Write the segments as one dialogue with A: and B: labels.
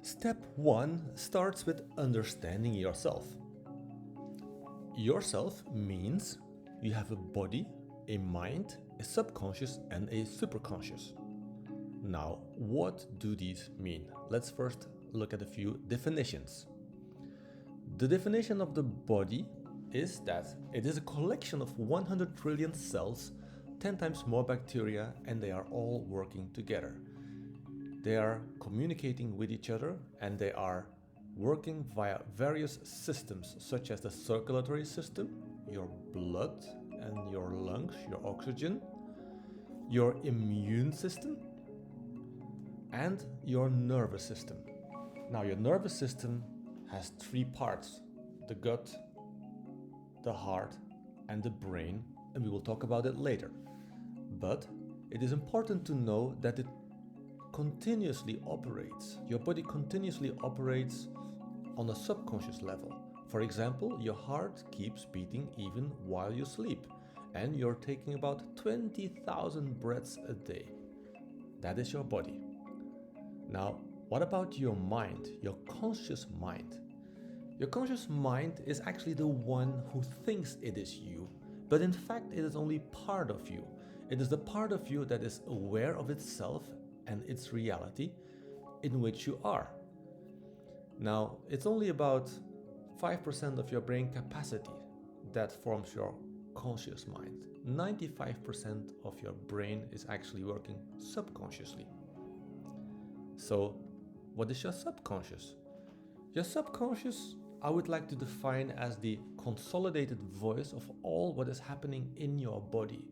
A: Step 1 starts with understanding yourself. Yourself means you have a body, a mind, a subconscious, and a superconscious. Now, what do these mean? Let's first look at a few definitions. The definition of the body is that it is a collection of 100 trillion cells, 10 times more bacteria, and they are all working together. They are communicating with each other and they are working via various systems, such as the circulatory system, your blood and your lungs, your oxygen, your immune system, and your nervous system. Now, your nervous system has three parts: the gut, the heart, and the brain, and we will talk about it later. But it is important to know that it continuously operates. Your body continuously operates on a subconscious level. For example, your heart keeps beating even while you sleep, and you're taking about 20,000 breaths a day. That is your body. Now, what about your mind, your conscious mind? Your conscious mind is actually the one who thinks it is you, but in fact, it is only part of you. It is the part of you that is aware of itself and its reality in which you are. Now, it's only about 5% of your brain capacity that forms your conscious mind. 95% of your brain is actually working subconsciously. So, what is your subconscious? Your subconscious, I would like to define as the consolidated voice of all what is happening in your body.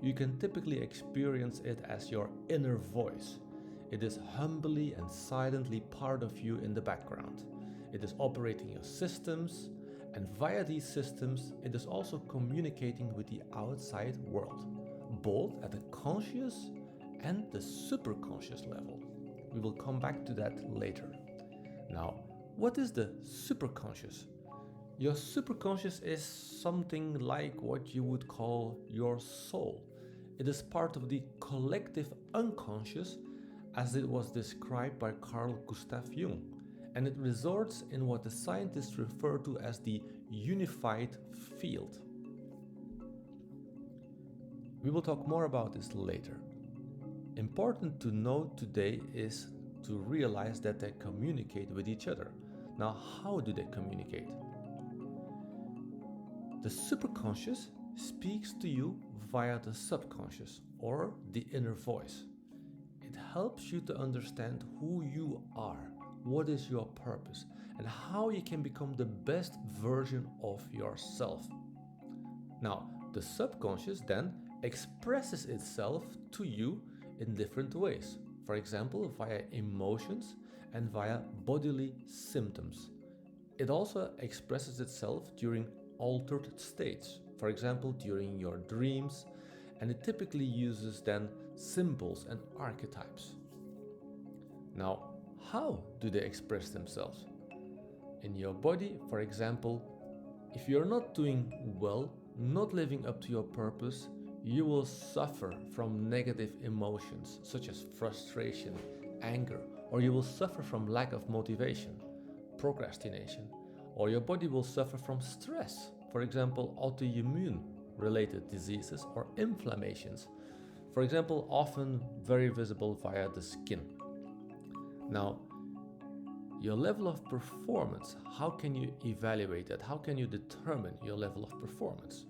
A: You can typically experience it as your inner voice. It is humbly and silently part of you in the background. It is operating your systems, and via these systems, it is also communicating with the outside world, both at the conscious and the superconscious level. We will come back to that later. Now, what is the superconscious? Your superconscious is something like what you would call your soul. It is part of the collective unconscious as it was described by Carl Gustav Jung, and it resides in what the scientists refer to as the unified field. We will talk more about this later. Important to note today is to realize that they communicate with each other. Now, how do they communicate? The superconscious speaks to you via the subconscious or the inner voice. It helps you to understand who you are, what is your purpose, and how you can become the best version of yourself. Now, the subconscious then expresses itself to you in different ways. For example, via emotions and via bodily symptoms. It also expresses itself during altered states, for example, during your dreams, and it typically uses then symbols and archetypes. Now, how do they express themselves? In your body, for example, if you're not doing well, not living up to your purpose, you will suffer from negative emotions such as frustration, anger, or you will suffer from lack of motivation, procrastination, or your body will suffer from stress, for example, autoimmune related diseases or inflammations, for example, often very visible via the skin. Now, your level of performance, how can you evaluate that? How can you determine your level of performance?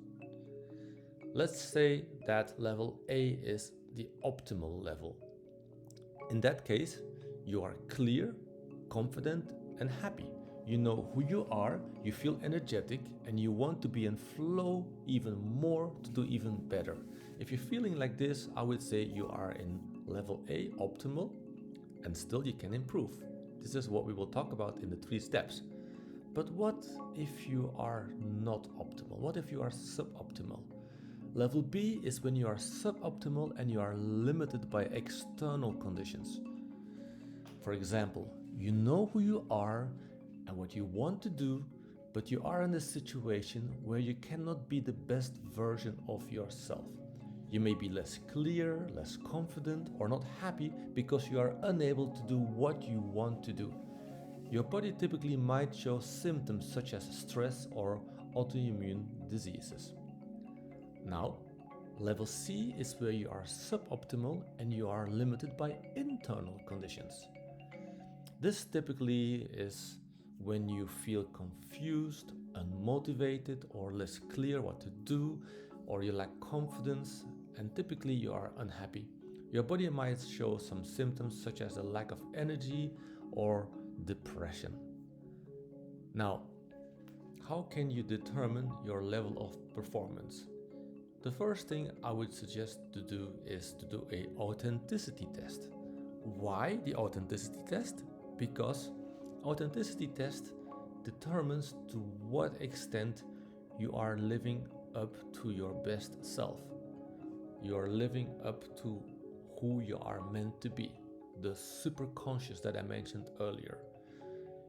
A: Let's say that level A is the optimal level. In that case, you are clear, confident, and happy. You know who you are, you feel energetic, and you want to be in flow even more to do even better. If you're feeling like this, I would say you are in level A, optimal, and still you can improve. This is what we will talk about in the 3 steps. But what if you are not optimal? What if you are suboptimal? Level B is when you are suboptimal and you are limited by external conditions. For example, you know who you are and what you want to do, but you are in a situation where you cannot be the best version of yourself. You may be less clear, less confident, or not happy because you are unable to do what you want to do. Your body typically might show symptoms such as stress or autoimmune diseases. Now, level C is where you are suboptimal and you are limited by internal conditions. This typically is when you feel confused, unmotivated, or less clear what to do, or you lack confidence, and typically you are unhappy. Your body might show some symptoms such as a lack of energy or depression. Now, how can you determine your level of performance? The first thing I would suggest to do is to do an authenticity test. Why the authenticity test? Because authenticity test determines to what extent you are living up to your best self. You are living up to who you are meant to be, the superconscious that I mentioned earlier.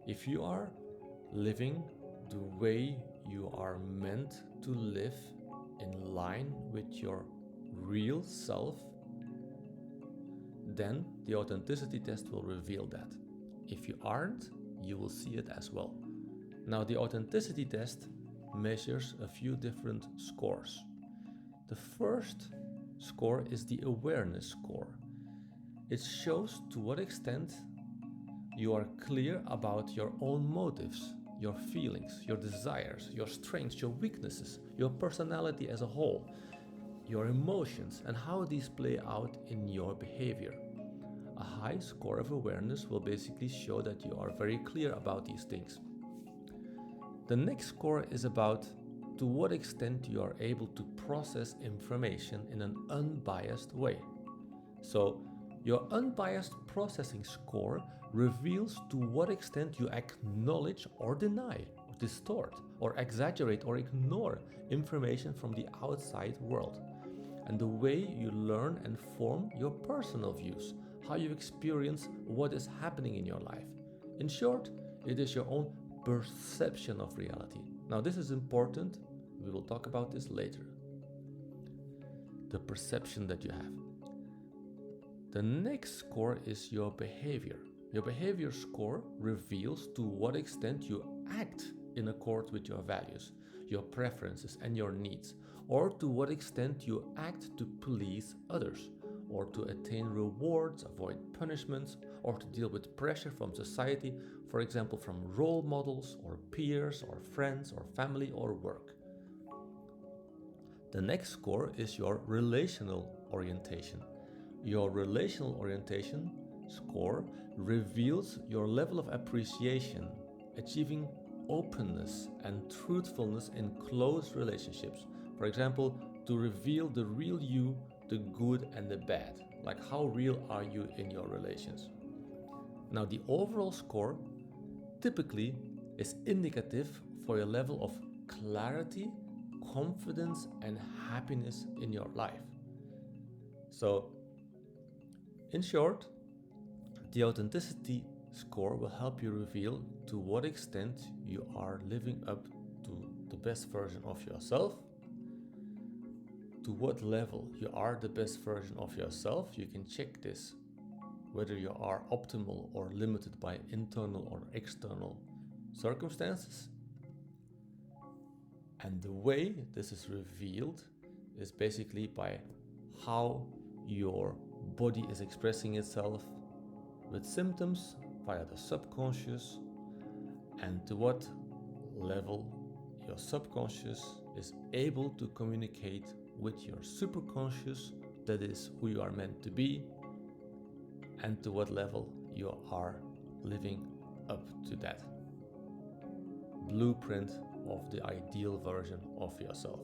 A: If you are living the way you are meant to live in line with your real self, then the authenticity test will reveal that. If you aren't, you will see it as well. Now, the authenticity test measures a few different scores. The first score is the awareness score. It shows to what extent you are clear about your own motives, your feelings, your desires, your strengths, your weaknesses, your personality as a whole, your emotions, and how these play out in your behavior. A high score of awareness will basically show that you are very clear about these things. The next score is about to what extent you are able to process information in an unbiased way. So, your unbiased processing score reveals to what extent you acknowledge or deny, or distort, or exaggerate or ignore information from the outside world, and the way you learn and form your personal views, how you experience what is happening in your life. In short, it is your own perception of reality. Now, this is important. We will talk about this later. The perception that you have. The next score is your behavior. Your behavior score reveals to what extent you act in accord with your values, your preferences, and your needs, or to what extent you act to please others, or to attain rewards, avoid punishments, or to deal with pressure from society, for example, from role models, or peers, or friends, or family, or work. The next score is your relational orientation. Your relational orientation score reveals your level of appreciation, achieving openness and truthfulness in close relationships. For example, to reveal the real you, the good and the bad. Like, how real are you in your relations? Now, the overall score typically is indicative for your level of clarity, confidence, and happiness in your life. So, in short, the authenticity score will help you reveal to what extent you are living up to the best version of yourself, to what level you are the best version of yourself. You can check this, whether you are optimal or limited by internal or external circumstances. And the way this is revealed is basically by how your body is expressing itself with symptoms via the subconscious, and to what level your subconscious is able to communicate with your superconscious, that is who you are meant to be, and to what level you are living up to that blueprint of the ideal version of yourself.